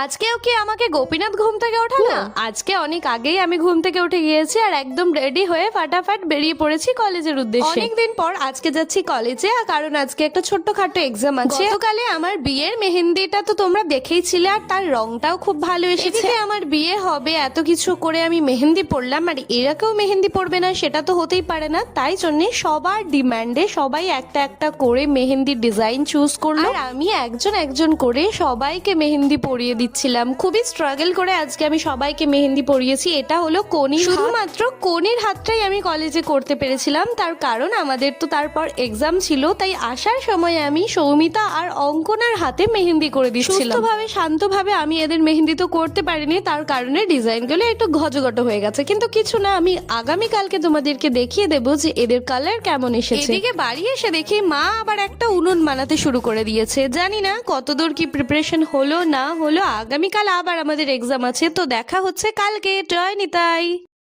আজকেও কি আমাকে গোপীনাথ ঘুম থেকে ওঠালো? আজকে অনেক আগেই আমি ঘুম থেকে উঠে গিয়েছি আর একদম রেডি হয়ে ফাটাফাট বেরিয়ে পড়েছি কলেজের উদ্দেশ্যে। অনেকদিন পর আজকে যাচ্ছি কলেজে, কারণ আজকে একটা ছোট্টখাটো এক্সাম আছে। গতকালে আমার বিয়ের মেহেন্দিটা তো তোমরা দেখেইছিলে, আর তার রংটাও খুব ভালো এসেছে। আমার বিয়ে হবে, এত কিছু করে আমি মেহেন্দি পরলাম, আর এরা কেউ মেহেন্দি পরবে না সেটা তো হতেই পারে না। তাই জন্য সবার ডিমান্ডে সবাই একটা একটা করে মেহেন্দির ডিজাইন চুজ করলো, আর আমি একজন একজন করে সবাইকে মেহেন্দি পরিয়ে দিচ্ছিলাম। খুবই স্ট্রাগল করে আজকে আমি সবাইকে মেহেন্দি পরিয়েছি। এটা হলো কনির, শুধুমাত্র কনির হাতটাই আমি কলেজে করতে পেরেছিলাম, তার কারণ আমাদের তো তারপর এক্সাম ছিল। তাই আসার সময় আমি সৌমিতা আর অঙ্কনার হাতে মেহেন্দি করে দিচ্ছিলাম। সুস্থভাবে শান্তভাবে আমি এদের মেহেন্দি তো করতে পারিনি, তার কারণে ডিজাইনগুলো একটু ঘজগট হয়ে গেছে। কিন্তু কিছু না, আমি আগামীকালকে তোমাদেরকে দেখিয়ে দেবো যে এদের কালার কেমন এসেছে। এদিকে বাড়ি এসে দেখি মা আবার একটা উনুন বানাতে শুরু করে দিয়েছে। জানি না কতদূর কি প্রিপারেশন হলো না হলো। আগামীকাল আবার আমাদের এক্সাম আছে, তো দেখা হচ্ছে কালকে। জয় নিতাই।